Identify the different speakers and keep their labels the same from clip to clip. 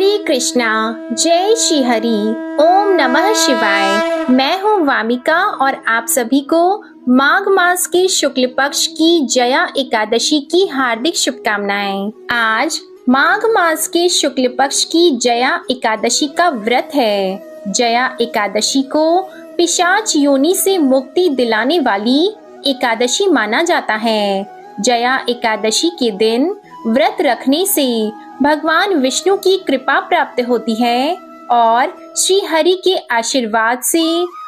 Speaker 1: हरे कृष्णा, जय श्री हरि, ओम नमः शिवाय। मैं हूँ वामिका और आप सभी को माघ मास के शुक्ल पक्ष की जया एकादशी की हार्दिक शुभकामनाएं। आज माघ मास के शुक्ल पक्ष की जया एकादशी का व्रत है। जया एकादशी को पिशाच योनि से मुक्ति दिलाने वाली एकादशी माना जाता है। जया एकादशी के दिन व्रत रखने से भगवान विष्णु की कृपा प्राप्त होती है और श्री हरि के आशीर्वाद से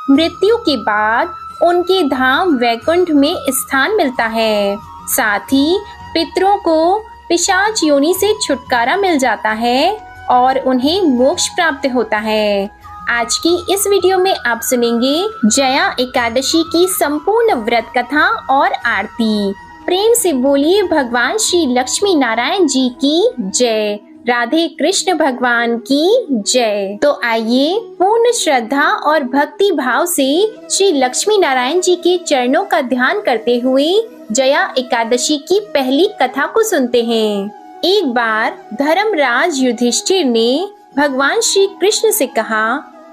Speaker 1: मृत्यु के बाद उनके धाम वैकुंठ में स्थान मिलता है। साथ ही पितरों को पिशाच योनि से छुटकारा मिल जाता है और उन्हें मोक्ष प्राप्त होता है। आज की इस वीडियो में आप सुनेंगे जया एकादशी की संपूर्ण व्रत कथा और आरती। प्रेम से बोलिए भगवान श्री लक्ष्मी नारायण जी की जय। राधे कृष्ण भगवान की जय। तो आइए पूर्ण श्रद्धा और भक्ति भाव से श्री लक्ष्मी नारायण जी के चरणों का ध्यान करते हुए जया एकादशी की पहली कथा को सुनते हैं। एक बार धर्मराज युधिष्ठिर ने भगवान श्री कृष्ण से कहा,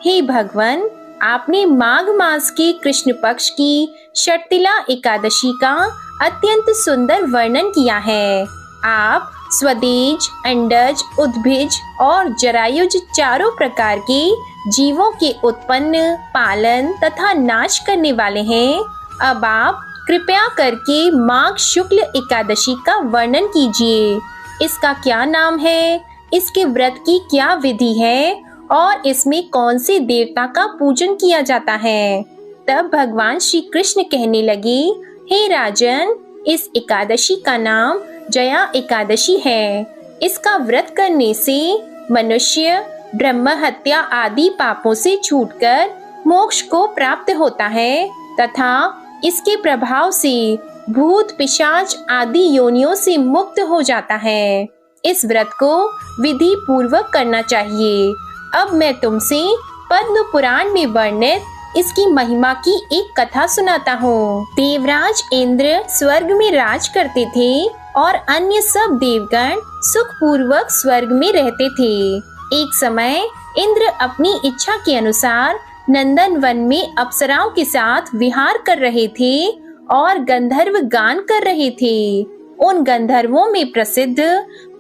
Speaker 1: हे भगवान, आपने माघ मास के कृष्ण पक्ष की षटतिला एकादशी का अत्यंत सुंदर वर्णन किया है। आप स्वदेज, अंडज, उद्भिज और जरायुज चारों प्रकार के जीवों के उत्पन्न, पालन तथा नाश करने वाले हैं। अब आप कृपया करके माघ शुक्ल एकादशी का वर्णन कीजिए। इसका क्या नाम है, इसके व्रत की क्या विधि है और इसमें कौन से देवता का पूजन किया जाता है। तब भगवान श्री कृष्ण कहने लगे, हे राजन, इस एकादशी का नाम जया एकादशी है। इसका व्रत करने से मनुष्य ब्रह्म हत्या आदि पापों से छूटकर मोक्ष को प्राप्त होता है तथा इसके प्रभाव से भूत पिशाच आदि योनियों से मुक्त हो जाता है। इस व्रत को विधि पूर्वक करना चाहिए। अब मैं तुमसे पद्म पुराण में वर्णित इसकी महिमा की एक कथा सुनाता हूँ। देवराज इंद्र स्वर्ग में राज करते थे और अन्य सब देवगण सुख पूर्वक स्वर्ग में रहते थे। एक समय इंद्र अपनी इच्छा के अनुसार नंदन वन में अप्सराओं के साथ विहार कर रहे थे और गंधर्व गान कर रहे थे। उन गंधर्वों में प्रसिद्ध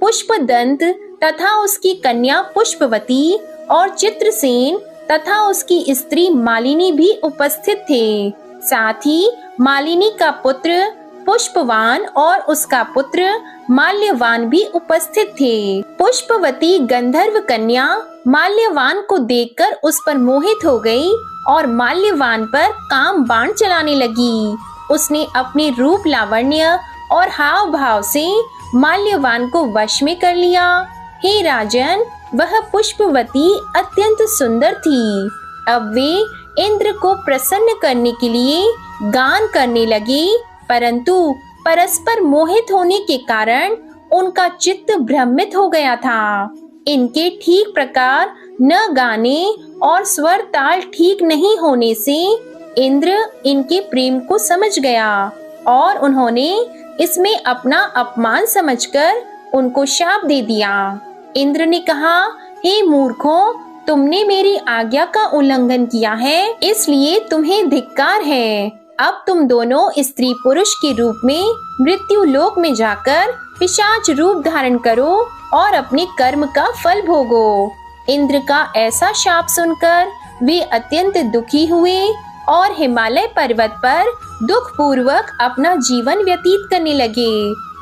Speaker 1: पुष्पदंत तथा उसकी कन्या पुष्पवती और चित्रसेन तथा उसकी स्त्री मालिनी भी उपस्थित थे। साथ ही मालिनी का पुत्र पुष्पवान और उसका पुत्र माल्यवान भी उपस्थित थे। पुष्पवती गंधर्व कन्या माल्यवान को देखकर उस पर मोहित हो गई और माल्यवान पर काम बाण चलाने लगी। उसने अपने रूप लावण्य और हाव भाव से माल्यवान को वश में कर लिया। हे राजन, वह पुष्पवती अत्यंत सुंदर थी। अब वे इंद्र को प्रसन्न करने के लिए गान करने लगे, परंतु परस्पर मोहित होने के कारण उनका चित्त भ्रमित हो गया था। इनके ठीक प्रकार न गाने और स्वर ताल ठीक नहीं होने से इंद्र इनके प्रेम को समझ गया और उन्होंने इसमें अपना अपमान समझकर उनको शाप दे दिया। इंद्र ने कहा, हे मूर्खों, तुमने मेरी आज्ञा का उल्लंघन किया है, इसलिए तुम्हें धिक्कार है। अब तुम दोनों स्त्री पुरुष के रूप में मृत्यु लोक में जाकर पिशाच रूप धारण करो और अपने कर्म का फल भोगो। इंद्र का ऐसा शाप सुनकर वे अत्यंत दुखी हुए और हिमालय पर्वत पर दुख पूर्वक अपना जीवन व्यतीत करने लगे।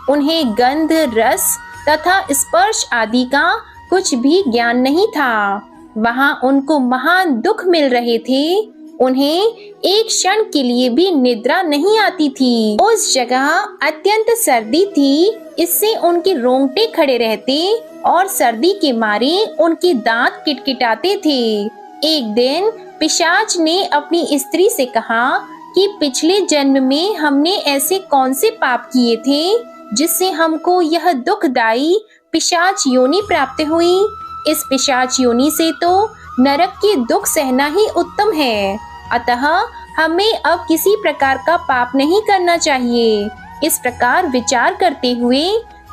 Speaker 1: उन्हें गंध, रस तथा स्पर्श आदि का कुछ भी ज्ञान नहीं था। वहां उनको महान दुख मिल रहे थे। उन्हें एक क्षण के लिए भी निद्रा नहीं आती थी। उस जगह अत्यंत सर्दी थी, इससे उनके रोंगटे खड़े रहते और सर्दी के मारे उनके दांत किटकिटाते थे। एक दिन पिशाच ने अपनी स्त्री से कहा कि पिछले जन्म में हमने ऐसे कौन से पाप किए थे जिससे हमको यह दुखदायी पिशाच योनि प्राप्त हुई। इस पिशाच योनि से तो नरक के दुख सहना ही उत्तम है, अतः हमें अब किसी प्रकार का पाप नहीं करना चाहिए। इस प्रकार विचार करते हुए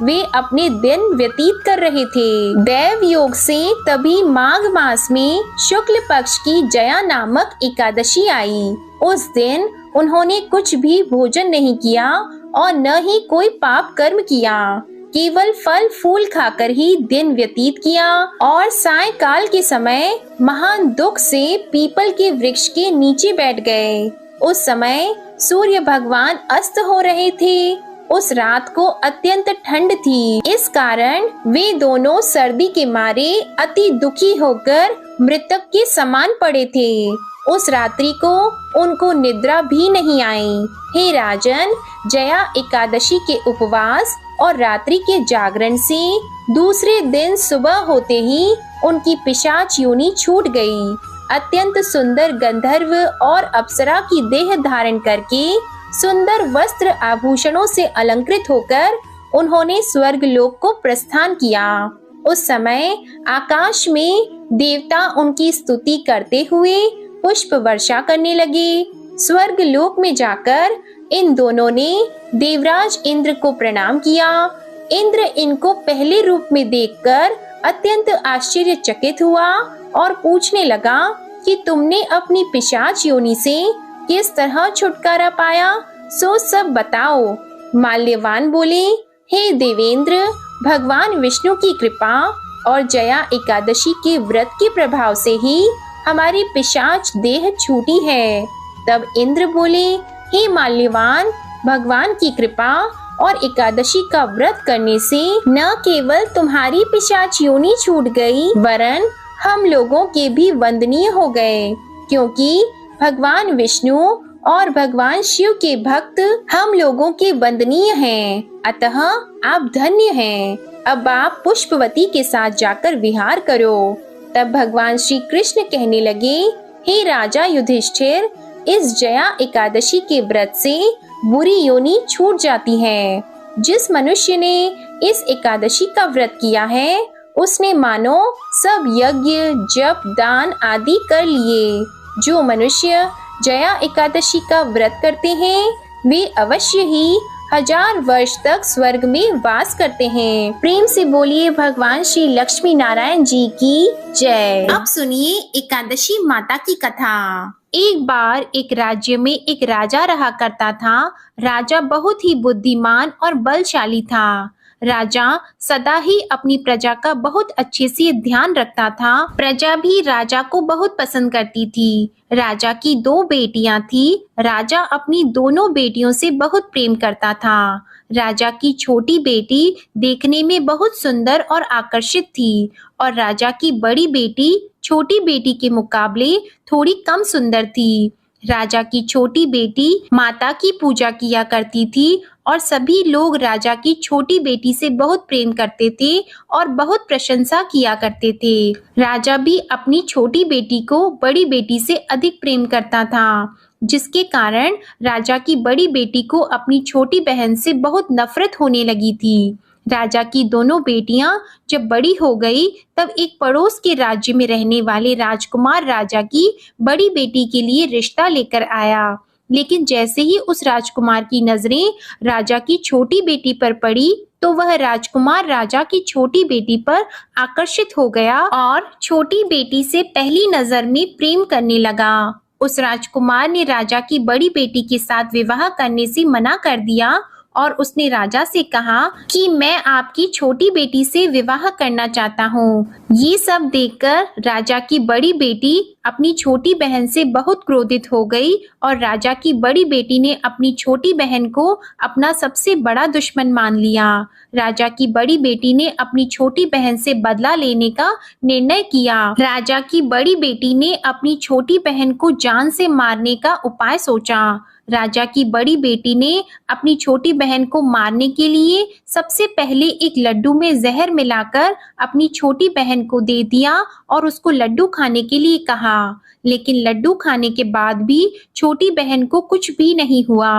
Speaker 1: वे अपने दिन व्यतीत कर रहे थे। दैव योग से तभी माघ मास में शुक्ल पक्ष की जया नामक एकादशी आई। उस दिन उन्होंने कुछ भी भोजन नहीं किया और न ही कोई पाप कर्म किया, केवल फल फूल खाकर ही दिन व्यतीत किया और सायंकाल के समय महान दुख से पीपल के वृक्ष के नीचे बैठ गए। उस समय सूर्य भगवान अस्त हो रहे थे। उस रात को अत्यंत ठंड थी, इस कारण वे दोनों सर्दी के मारे अति दुखी होकर मृतक के समान पड़े थे। उस रात्रि को उनको निद्रा भी नहीं आई। हे राजन, जया एकादशी के उपवास और रात्रि के जागरण से दूसरे दिन सुबह होते ही उनकी पिशाच योनि छूट गई। अत्यंत सुंदर गंधर्व और अप्सरा की देह धारण करके सुंदर वस्त्र आभूषणों से अलंकृत होकर उन्होंने स्वर्ग लोक को प्रस्थान किया। उस समय आकाश में देवता उनकी स्तुति करते हुए पुष्प वर्षा करने लगे। स्वर्ग लोक में जाकर इन दोनों ने देवराज इंद्र को प्रणाम किया। इंद्र इनको पहले रूप में देखकर अत्यंत आश्चर्यचकित हुआ और पूछने लगा कि तुमने अपनी पिशाच योनि से किस तरह छुटकारा पाया, सो सब बताओ। माल्यवान बोले, हे देवेंद्र, भगवान विष्णु की कृपा और जया एकादशी के व्रत के प्रभाव से ही हमारी पिशाच देह छूटी है। तब इंद्र बोले, हे माल्यवान, भगवान की कृपा और एकादशी का व्रत करने से न केवल तुम्हारी पिशाच योनि छूट गई, वरन हम लोगों के भी वंदनीय हो गए, क्योंकि भगवान विष्णु और भगवान शिव के भक्त हम लोगों के वंदनीय हैं। अतः आप धन्य हैं। अब आप पुष्पवती के साथ जाकर विहार करो। तब भगवान श्री कृष्ण कहने लगे, हे राजा युधिष्ठिर, इस जया एकादशी के व्रत से बुरी योनि छूट जाती है। जिस मनुष्य ने इस एकादशी का व्रत किया है, उसने मानो सब यज्ञ, जप, दान आदि कर लिए। जो मनुष्य जया एकादशी का व्रत करते हैं, वे अवश्य ही 1000 वर्ष तक स्वर्ग में वास करते हैं। प्रेम से बोलिए भगवान श्री लक्ष्मी नारायण जी की जय। अब सुनिए एकादशी माता की कथा। एक बार एक राज्य में एक राजा रहा करता था। राजा बहुत ही बुद्धिमान और बलशाली था। राजा सदा ही अपनी प्रजा का बहुत अच्छे से ध्यान रखता था। प्रजा भी राजा को बहुत पसंद करती थी। राजा की 2 बेटियां थी। राजा अपनी दोनों बेटियों से बहुत प्रेम करता था। राजा की छोटी बेटी देखने में बहुत सुंदर और आकर्षित थी और राजा की बड़ी बेटी छोटी बेटी के मुकाबले थोड़ी कम सुंदर थी। राजा की छोटी बेटी माता की पूजा किया करती थी और सभी लोग राजा की छोटी बेटी से बहुत प्रेम करते थे और बहुत प्रशंसा किया करते थे। राजा भी अपनी छोटी बेटी को बड़ी बेटी से अधिक प्रेम करता था, जिसके कारण राजा की बड़ी बेटी को अपनी छोटी बहन से बहुत नफरत होने लगी थी। राजा की दोनों बेटियां जब बड़ी हो गई, तब एक पड़ोस के राज्य में रहने वाले राजकुमार राजा की बड़ी बेटी के लिए रिश्ता लेकर आया। लेकिन जैसे ही उस राजकुमार की नजरें राजा की छोटी बेटी पर पड़ी, तो वह राजकुमार राजा की छोटी बेटी पर आकर्षित हो गया और छोटी बेटी से पहली नजर में प्रेम करने लगा। उस राजकुमार ने राजा की बड़ी बेटी के साथ विवाह करने से मना कर दिया और उसने राजा से कहा कि मैं आपकी छोटी बेटी से विवाह करना चाहता हूँ। ये सब देखकर राजा की बड़ी बेटी अपनी छोटी बहन से बहुत क्रोधित हो गई और राजा की बड़ी बेटी ने अपनी छोटी बहन को अपना सबसे बड़ा दुश्मन मान लिया। राजा की बड़ी बेटी ने अपनी छोटी बहन से बदला लेने का निर्णय किया। राजा की बड़ी बेटी ने अपनी छोटी बहन को जान से मारने का उपाय सोचा। राजा की बड़ी बेटी ने अपनी छोटी बहन को मारने के लिए सबसे पहले एक लड्डू में जहर मिलाकर अपनी छोटी बहन को दे दिया और उसको लड्डू खाने के लिए कहा। लेकिन लड्डू खाने के बाद भी छोटी बहन को कुछ भी नहीं हुआ।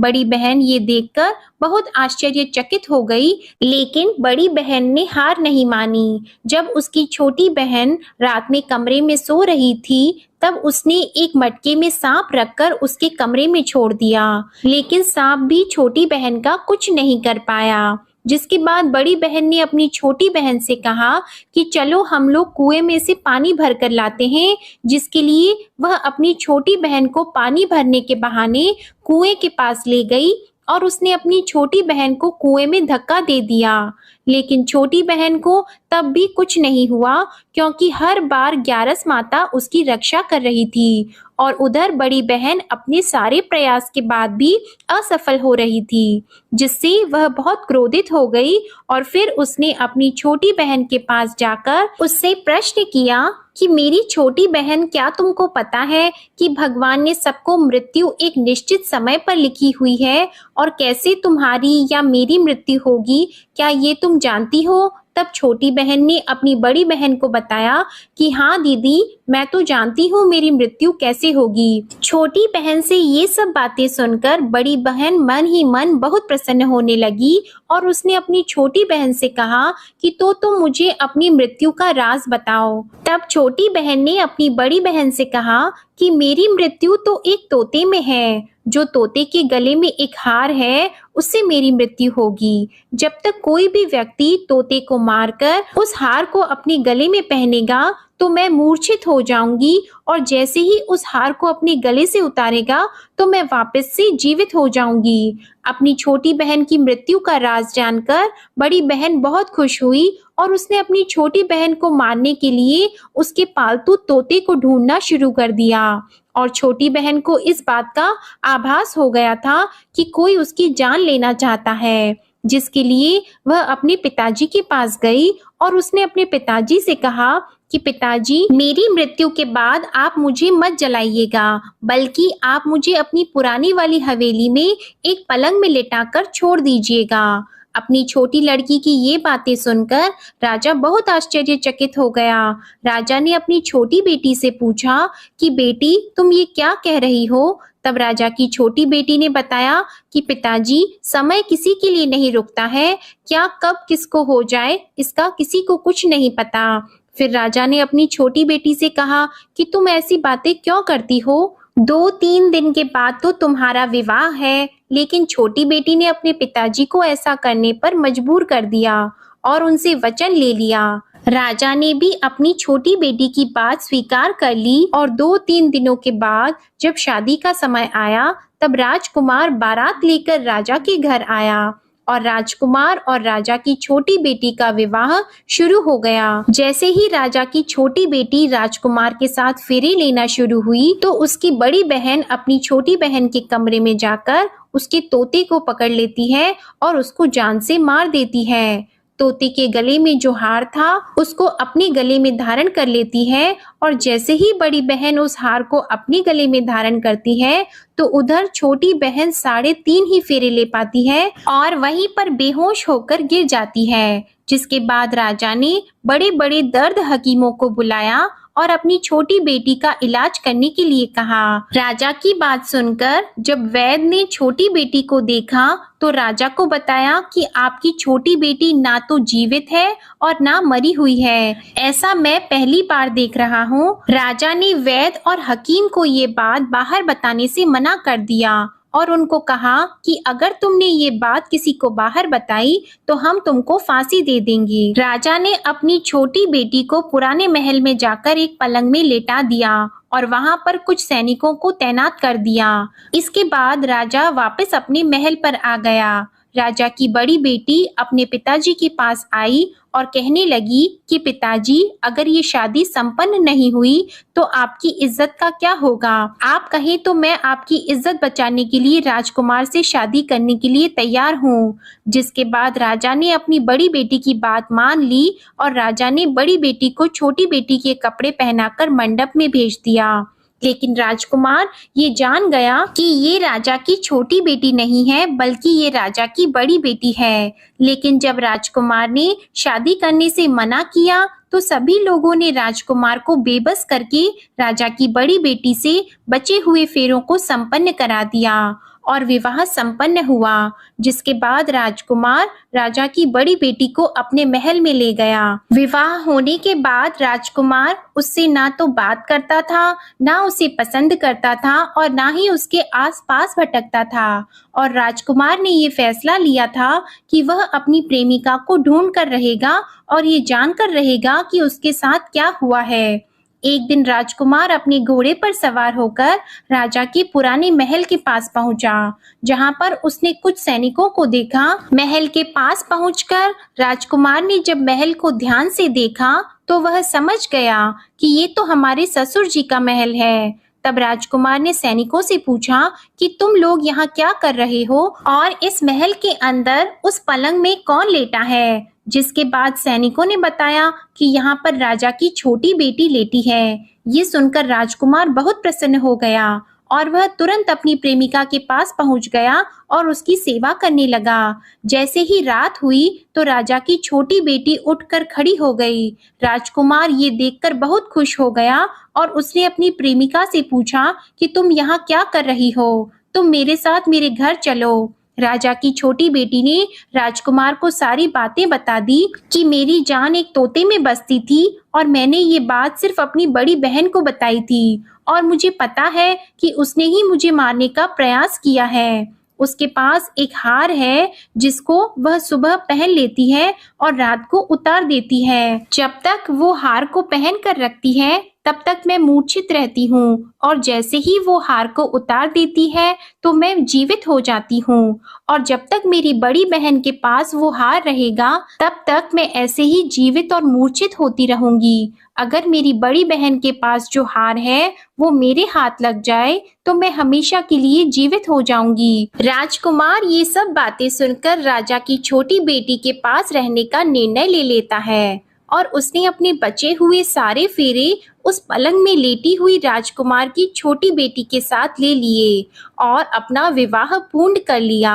Speaker 1: बड़ी बहन ये देखकर बहुत आश्चर्यचकित हो गई, लेकिन बड़ी बहन ने हार नहीं मानी। जब उसकी छोटी बहन रात में कमरे में सो रही थी, तब उसने एक मटके में सांप रखकर उसके कमरे में छोड़ दिया, लेकिन सांप भी छोटी बहन का कुछ नहीं कर पाया। जिसके बाद बड़ी बहन ने अपनी छोटी बहन से कहा कि चलो हम लोग कुएं में से पानी भर कर लाते हैं, जिसके लिए वह अपनी छोटी बहन को पानी भरने के बहाने कुएं के पास ले गई और उसने अपनी छोटी बहन को कुएं में धक्का दे दिया। लेकिन छोटी बहन को तब भी कुछ नहीं हुआ, क्योंकि हर बार ग्यारस माता उसकी रक्षा कर रही थी और उधर बड़ी बहन अपने सारे प्रयास के बाद भी असफल हो रही थी, जिससे वह बहुत क्रोधित हो गई और फिर उसने अपनी छोटी बहन के पास जाकर उससे प्रश्न किया कि मेरी छोटी बहन, क्या तुमको पता है कि भगवान ने सबको मृत्यु एक निश्चित समय पर लिखी हुई है और कैसे तुम्हारी या मेरी मृत्यु होगी, क्या ये तुम जानती हो? तब छोटी बहन ने अपनी बड़ी बहन को बताया कि हाँ दीदी, मैं तो जानती हूँ मेरी मृत्यु कैसे होगी। छोटी बहन से ये सब बातें सुनकर बड़ी बहन मन ही मन बहुत प्रसन्न होने लगी और उसने अपनी छोटी बहन से कहा कि तो तुम मुझे अपनी मृत्यु का राज बताओ। तब छोटी बहन ने अपनी बड़ी बहन से कहा कि मेरी मृत्यु तो एक तोते में है, जो तोते के गले में एक हार है, उससे मेरी मृत्यु होगी। जब तक कोई भी व्यक्ति तोते को मारकर उस हार को अपने गले में पहनेगा तो मैं मूर्छित हो जाऊंगी और जैसे ही उस हार को अपने गले से उतारेगा तो मैं वापस से जीवित हो जाऊंगी। अपनी छोटी बहन की मृत्यु का राज जानकर बड़ी बहन बहुत खुश हुई और उसने अपनी छोटी बहन को मारने के लिए उसके पालतू तोते को ढूंढना शुरू कर दिया और छोटी बहन को इस बात का आभास हो गया था कि कोई उसकी जान लेना चाहता है, जिसके लिए वह अपने पिताजी के पास गई और उसने अपने पिताजी से कहा कि पिताजी, मेरी मृत्यु के बाद आप मुझे मत जलाइएगा, बल्कि आप मुझे अपनी पुरानी वाली हवेली में एक पलंग में लिटाकर छोड़ दीजिएगा। अपनी छोटी लड़की की ये बातें सुनकर राजा बहुत आश्चर्यचकित हो गया। राजा ने अपनी छोटी बेटी से पूछा कि बेटी, तुम ये क्या कह रही हो? तब राजा की छोटी बेटी ने बताया कि पिताजी, समय किसी के लिए नहीं रुकता है, क्या कब किसको हो जाए इसका किसी को कुछ नहीं पता। फिर राजा ने अपनी छोटी बेटी से कहा कि तुम ऐसी बातें क्यों करती हो? 2-3 दिन के बाद तो तुम्हारा विवाह है। लेकिन छोटी बेटी ने अपने पिताजी को ऐसा करने पर मजबूर कर दिया और उनसे वचन ले लिया। राजा ने भी अपनी छोटी बेटी की बात स्वीकार कर ली और 2-3 दिनों के बाद जब शादी का समय आया तब राजकुमार बारात लेकर राजा के घर आया और राजकुमार और राजा की छोटी बेटी का विवाह शुरू हो गया। जैसे ही राजा की छोटी बेटी राजकुमार के साथ फेरे लेना शुरू हुई तो उसकी बड़ी बहन अपनी छोटी बहन के कमरे में जाकर उसके तोते को पकड़ लेती है और उसको जान से मार देती है। तोते के गले में जो हार था उसको अपने गले में धारण कर लेती है और जैसे ही बड़ी बहन उस हार को अपने गले में धारण करती है तो उधर छोटी बहन 3.5 ही फेरे ले पाती है और वहीं पर बेहोश होकर गिर जाती है। जिसके बाद राजा ने बड़े बड़े दर्द हकीमों को बुलाया और अपनी छोटी बेटी का इलाज करने के लिए कहा। राजा की बात सुनकर जब वैद्य ने छोटी बेटी को देखा तो राजा को बताया कि आपकी छोटी बेटी ना तो जीवित है और ना मरी हुई है, ऐसा मैं पहली बार देख रहा हूँ। राजा ने वैद्य और हकीम को ये बात बाहर बताने से मना कर दिया और उनको कहा कि अगर तुमने ये बात किसी को बाहर बताई तो हम तुमको फांसी दे देंगे। राजा ने अपनी छोटी बेटी को पुराने महल में जाकर एक पलंग में लेटा दिया और वहां पर कुछ सैनिकों को तैनात कर दिया। इसके बाद राजा वापस अपने महल पर आ गया। राजा की बड़ी बेटी अपने पिताजी के पास आई और कहने लगी कि पिताजी, अगर ये शादी संपन्न नहीं हुई तो आपकी इज्जत का क्या होगा? आप कहें तो मैं आपकी इज्जत बचाने के लिए राजकुमार से शादी करने के लिए तैयार हूँ। जिसके बाद राजा ने अपनी बड़ी बेटी की बात मान ली और राजा ने बड़ी बेटी को छोटी बेटी के कपड़े पहनाकर मंडप में भेज दिया। लेकिन राजकुमार ये जान गया कि ये राजा की छोटी बेटी नहीं है, बल्कि ये राजा की बड़ी बेटी है। लेकिन जब राजकुमार ने शादी करने से मना किया तो सभी लोगों ने राजकुमार को बेबस करके राजा की बड़ी बेटी से बचे हुए फेरों को संपन्न करा दिया और विवाह संपन्न हुआ, जिसके बाद राजकुमार राजा की बड़ी बेटी को अपने महल में ले गया। विवाह होने के बाद राजकुमार उससे ना तो बात करता था, ना उसे पसंद करता था और ना ही उसके आसपास भटकता था। और राजकुमार ने ये फैसला लिया था कि वह अपनी प्रेमिका को ढूंढ कर रहेगा और ये जानकर रहेगा कि उसके साथ क्या हुआ है। एक दिन राजकुमार अपने घोड़े पर सवार होकर राजा के पुराने महल के पास पहुंचा, जहां पर उसने कुछ सैनिकों को देखा। महल के पास पहुंचकर राजकुमार ने जब महल को ध्यान से देखा तो वह समझ गया कि ये तो हमारे ससुर जी का महल है। तब राजकुमार ने सैनिकों से पूछा कि तुम लोग यहाँ क्या कर रहे हो और इस महल के अंदर उस पलंग में कौन लेटा है। जिसके बाद सैनिकों ने बताया कि यहाँ पर राजा की छोटी बेटी लेटी है। ये सुनकर राजकुमार बहुत प्रसन्न हो गया और वह तुरंत अपनी प्रेमिका के पास पहुंच गया और उसकी सेवा करने लगा। जैसे ही रात हुई तो राजा की छोटी बेटी उठकर खड़ी हो गई। राजकुमार ये देखकर बहुत खुश हो गया और उसने अपनी प्रेमिका से पूछा कि तुम यहाँ क्या कर रही हो, तुम मेरे साथ मेरे घर चलो। राजा की छोटी बेटी ने राजकुमार को सारी बातें बता दी कि मेरी जान एक तोते में बसती थी और मैंने ये बात सिर्फ अपनी बड़ी बहन को बताई थी और मुझे पता है कि उसने ही मुझे मारने का प्रयास किया है। उसके पास एक हार है जिसको वह सुबह पहन लेती है और रात को उतार देती है। जब तक वो हार को पहन कर रखती है तब तक मैं मूर्छित रहती हूँ और जैसे ही वो हार को उतार देती है तो मैं जीवित हो जाती हूँ और जब तक मेरी बड़ी बहन के पास वो हार रहेगा तब तक मैं ऐसे ही जीवित और मूर्छित होती रहूंगी। अगर मेरी बड़ी बहन के पास जो हार है वो मेरे हाथ लग जाए तो मैं हमेशा के लिए जीवित हो जाऊंगी। राजकुमार ये सब बातें सुनकर राजा की छोटी बेटी के पास रहने का निर्णय ले लेता है और उसने अपने बचे हुए सारे फेरे उस पलंग में लेटी हुई राजकुमार की छोटी बेटी के साथ ले लिए और अपना विवाह पूर्ण कर लिया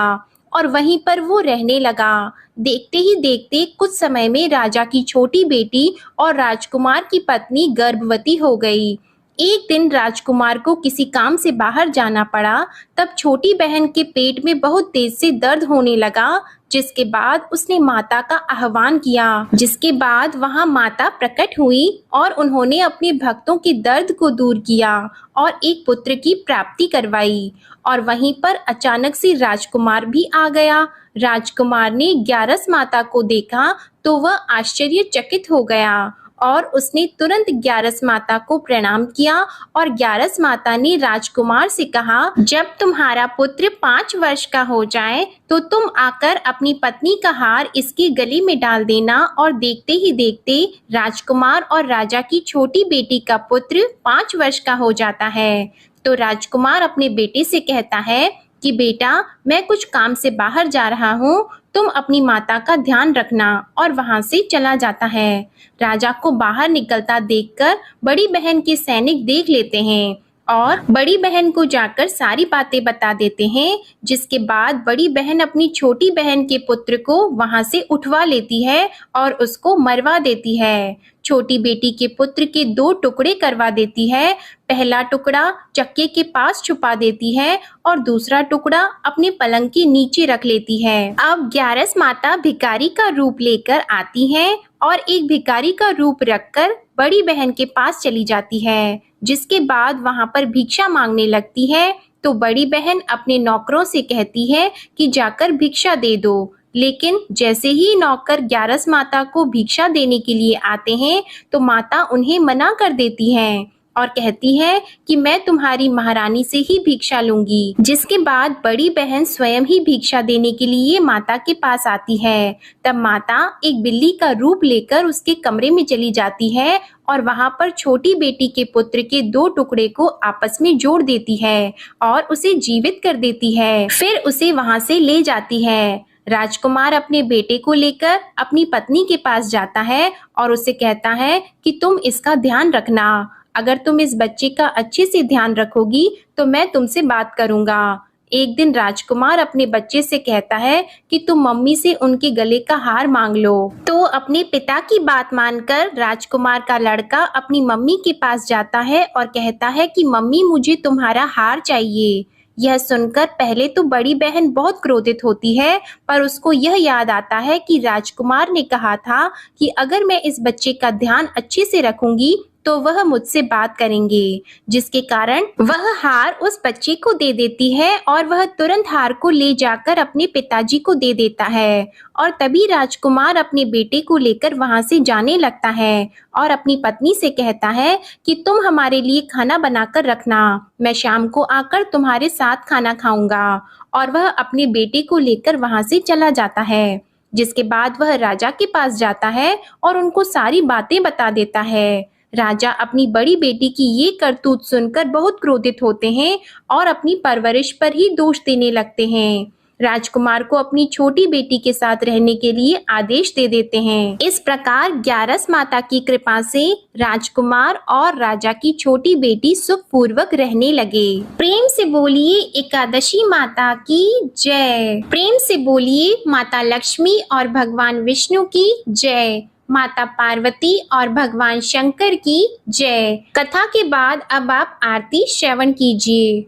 Speaker 1: और वहीं पर वो रहने लगा। देखते ही देखते कुछ समय में राजा की छोटी बेटी और राजकुमार की पत्नी गर्भवती हो गई। एक दिन राजकुमार को किसी काम से बाहर जाना पड़ा। तब छोटी बहन के पेट में बहुत तेज से दर्द होने लगा, जिसके बाद उसने माता का आह्वान किया। जिसके बाद वहां माता प्रकट हुई और उन्होंने अपने भक्तों के दर्द को दूर किया और एक पुत्र की प्राप्ति करवाई। और वहीं पर अचानक से राजकुमार भी आ गया। राजकुमार ने ग्यारस माता को देखा तो वह आश्चर्यचकित हो गया और उसने तुरंत ग्यारस माता को प्रणाम किया और ग्यारस माता ने राजकुमार से कहा, जब तुम्हारा पुत्र 5 वर्ष का हो जाए तो तुम आकर अपनी पत्नी का हार इसके गले में डाल देना। और देखते ही देखते राजकुमार और राजा की छोटी बेटी का पुत्र 5 वर्ष का हो जाता है। तो राजकुमार अपने बेटे से कहता है कि बेटा, मैं कुछ काम से बाहर जा रहा हूँ, तुम अपनी माता का ध्यान रखना, और वहां से चला जाता है। राजा को बाहर निकलता देखकर बड़ी बहन के सैनिक देख लेते हैं और बड़ी बहन को जाकर सारी बातें बता देते हैं। जिसके बाद बड़ी बहन अपनी छोटी बहन के पुत्र को वहां से उठवा लेती है और उसको मरवा देती है। छोटी बेटी के पुत्र के 2 टुकड़े करवा देती है। पहला टुकड़ा चक्के के पास छुपा देती है और दूसरा टुकड़ा अपने पलंग के नीचे रख लेती है। अब ग्यारस माता भिखारी का रूप लेकर आती है और एक भिखारी का रूप रखकर बड़ी बहन के पास चली जाती है। जिसके बाद वहां पर भिक्षा मांगने लगती है। तो बड़ी बहन अपने नौकरों से कहती है कि जाकर भिक्षा दे दो। लेकिन जैसे ही नौकर ग्यारस माता को भिक्षा देने के लिए आते हैं तो माता उन्हें मना कर देती है और कहती है कि मैं तुम्हारी महारानी से ही भिक्षा लूंगी। जिसके बाद बड़ी बहन स्वयं ही भिक्षा देने के लिए माता के पास आती है। तब माता एक बिल्ली का रूप लेकर उसके कमरे में चली जाती है और वहां पर छोटी बेटी के पुत्र के 2 टुकड़े को आपस में जोड़ देती है और उसे जीवित कर देती है। फिर उसे वहां से ले जाती है। राजकुमार अपने बेटे को लेकर अपनी पत्नी के पास जाता है और उसे कहता है कि तुम इसका ध्यान रखना। अगर तुम इस बच्चे का अच्छे से ध्यान रखोगी तो मैं तुमसे बात करूंगा। एक दिन राजकुमार अपने बच्चे से कहता है कि तुम मम्मी से उनके गले का हार मांग लो। तो अपने पिता की बात मानकर राजकुमार का लड़का अपनी मम्मी के पास जाता है और कहता है कि मम्मी, मुझे तुम्हारा हार चाहिए। यह सुनकर पहले तो बड़ी बहन बहुत क्रोधित होती है, पर उसको यह याद आता है कि राजकुमार ने कहा था कि अगर मैं इस बच्चे का ध्यान अच्छे से रखूंगी तो वह मुझसे बात करेंगे, जिसके कारण वह हार उस बच्चे को दे देती है और वह तुरंत हार को ले जाकर अपने पिताजी को दे देता है। और तभी राजकुमार अपने बेटे को लेकर वहां से जाने लगता है और अपनी पत्नी से कहता है कि तुम हमारे लिए खाना बनाकर रखना, मैं शाम को आकर तुम्हारे साथ खाना खाऊंगा। और वह अपने बेटे को लेकर वहां से चला जाता है, जिसके बाद वह राजा के पास जाता है और उनको सारी बातें बता देता है। राजा अपनी बड़ी बेटी की ये करतूत सुनकर बहुत क्रोधित होते हैं और अपनी परवरिश पर ही दोष देने लगते हैं। राजकुमार को अपनी छोटी बेटी के साथ रहने के लिए आदेश दे देते हैं। इस प्रकार ग्यारस माता की कृपा से राजकुमार और राजा की छोटी बेटी सुखपूर्वक रहने लगे। प्रेम से बोलिए एकादशी माता की जय। प्रेम से बोलिए माता लक्ष्मी और भगवान विष्णु की जय, माता पार्वती और भगवान शंकर की जय। कथा के बाद अब आप आरती श्रवण कीजिए।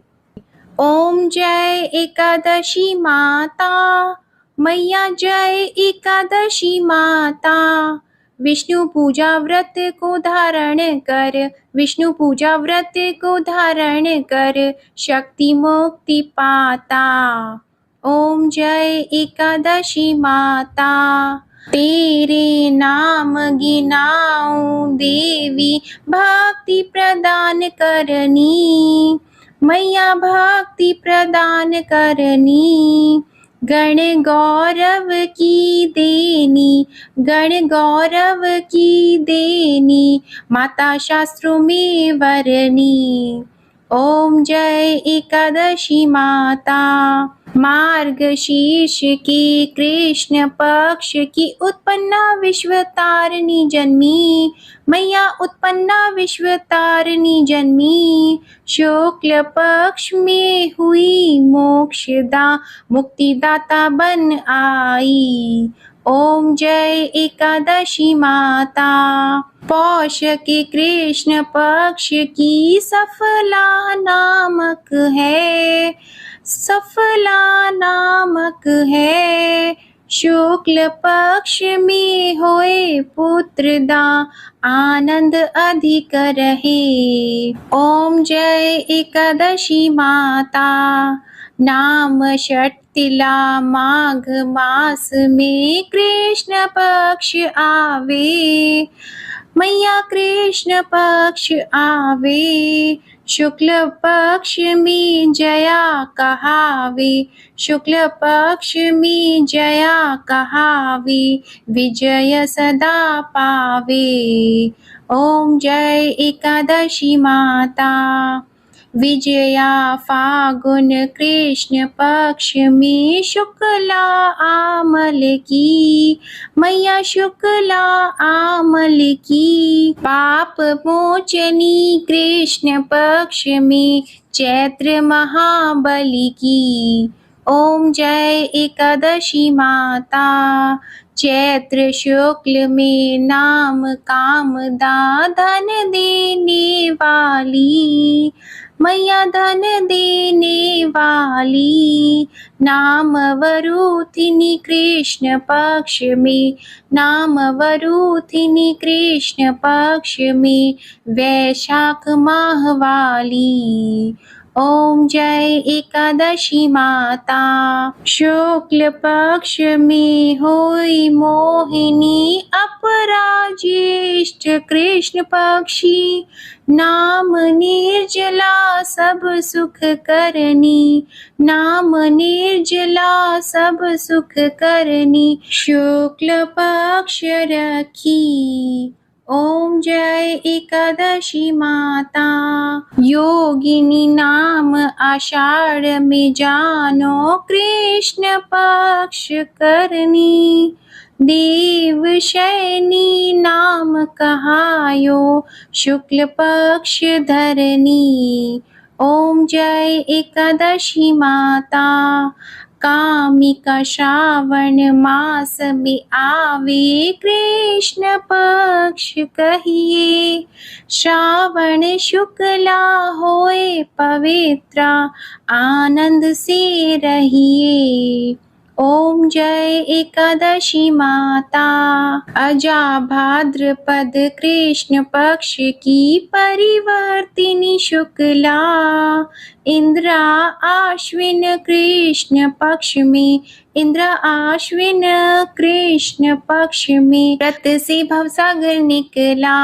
Speaker 1: ओम जय एकादशी माता, मैया जय एकादशी माता। विष्णु पूजा व्रत को धारण कर, विष्णु पूजा व्रत को धारण कर, शक्ति मुक्ति पाता। ओम जय एकादशी माता। तेरे नाम गिनाऊं देवी, भक्ति प्रदान करनी, मैया भक्ति प्रदान करनी। गण गौरव की देनी, गण गौरव की देनी, माता शास्त्रों में वरनी। ओम जय एकादशी माता। मार्गशीर्ष की कृष्ण पक्ष की उत्पन्ना विश्वतारिणी जन्मी, मैया उत्पन्ना विश्वतारिणी जन्मी। शुक्ल पक्ष में हुई मोक्षदा, मुक्तिदाता बन आई। ओम जय एकादशी माता। पौष के कृष्ण पक्ष की सफला नामक है, सफला नामक है। शुक्ल पक्ष में होए पुत्रदा, आनंद अधिक रहे। ओम जय एकादशी माता। नाम षटतिला माघ मास में कृष्ण पक्ष आवे, मैया कृष्ण पक्ष आवे। शुक्ल पक्ष में जया कहावे, शुक्ल पक्ष में जया कहावे, विजय सदा पावे। ओम जय एकादशी माता। विजया फागुन कृष्ण पक्ष में शुक्ला आमल की, मैया शुक्ला आमल की। पाप मोचनी कृष्ण पक्ष में चैत्र महाबली की। ओम जय एकादशी माता। चैत्र शुक्ल में नाम कामदा, धन देने वाली, मैया धन देने वाली। नाम वरूथिनी कृष्ण पक्ष में, नाम वरूथिनी कृष्ण पक्ष में, वैशाख माह वाली। ओम जय एकादशी माता। शुक्ल पक्ष में होई मोहिनी, अपराज्येष्ठ कृष्ण पक्षी। नाम निर्जला सब सुख करनी, नाम निर्जला सब सुख करनी। शुक्ल पक्ष रखी। ओम जय एकादशी माता। योगिनी नाम आषाढ़ में जानो, कृष्ण पक्ष करनी। देव शयनी नाम कहायो, शुक्ल पक्ष धरनी। ओम जय एकादशी माता। कामिका श्रावण मास में आवे, कृष्ण पक्ष कहिए। श्रावण शुक्ला होए पवित्रा, आनंद से रहिए। ओम जय एकादशी माता। अजा भाद्रपद कृष्ण पक्ष की परिवर्तिनी शुक्ला, इंद्रा आश्विन कृष्ण पक्ष में, इंद्र आश्विन कृष्ण पक्ष में व्रत से भवसागर निकला।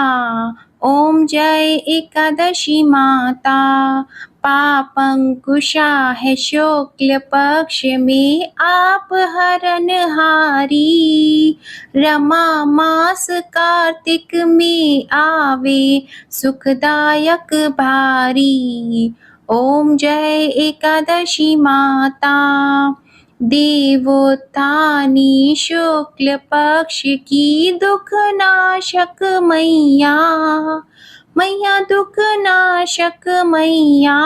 Speaker 1: ओम जय एकादशी माता। पापंकुशा है शुक्ल पक्ष में, आप हरनहारी। रमा मास कार्तिक में आवे, सुखदायक भारी। ओम जय एकादशी माता। देवोत्थानी शुक्ल पक्ष की दुख नाशक मैया, मैया दुख नाशक मैया।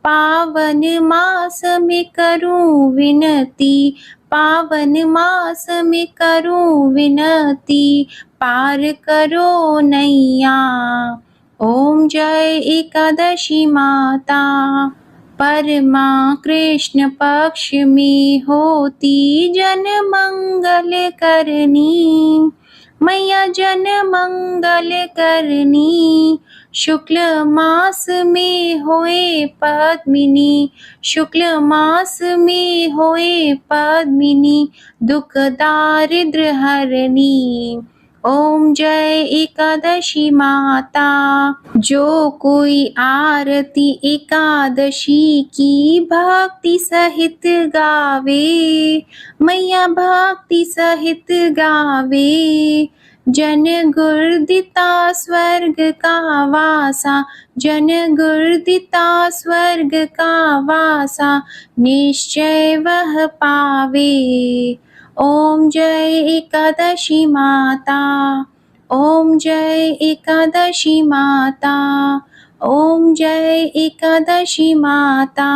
Speaker 1: पावन मास में करूं विनती, पावन मास में करूं विनती, पार करो नैया। ओम जय एकादशी माता। परमा कृष्ण पक्ष में होती जन मंगल करनी, मैया जन मंगल करनी। शुक्ल मास में होए पद्मिनी, शुक्ल मास में होए पद्मिनी, दुख दारिद्र हरनी। ओम जय एकादशी माता। जो कोई आरती एकादशी की भक्ति सहित गावे, मैया भक्ति सहित गावे। जन गुर्दिता स्वर्ग का वासा, जन गुर्दिता स्वर्ग का वासा, निश्चय वह पावे। ओम जय एकादशी माता। ओम जय एकादशी माता। ओम जय एकादशी माता।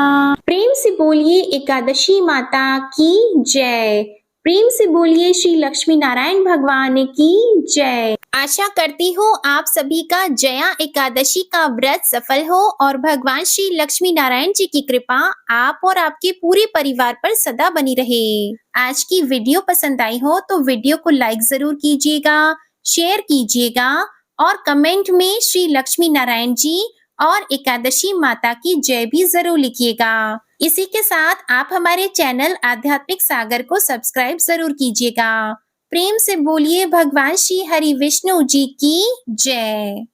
Speaker 1: प्रेम से बोलिए एकादशी माता की जय। प्रेम से बोलिए श्री लक्ष्मी नारायण भगवान की जय। आशा करती हूँ आप सभी का जया एकादशी का व्रत सफल हो और भगवान श्री लक्ष्मी नारायण जी की कृपा आप और आपके पूरे परिवार पर सदा बनी रहे। आज की वीडियो पसंद आई हो तो वीडियो को लाइक जरूर कीजिएगा, शेयर कीजिएगा और कमेंट में श्री लक्ष्मी नारायण जी और एकादशी माता की जय भी जरूर लिखिएगा। इसी के साथ आप हमारे चैनल आध्यात्मिक सागर को सब्सक्राइब जरूर कीजिएगा। प्रेम से बोलिए भगवान श्री हरि विष्णु जी की जय।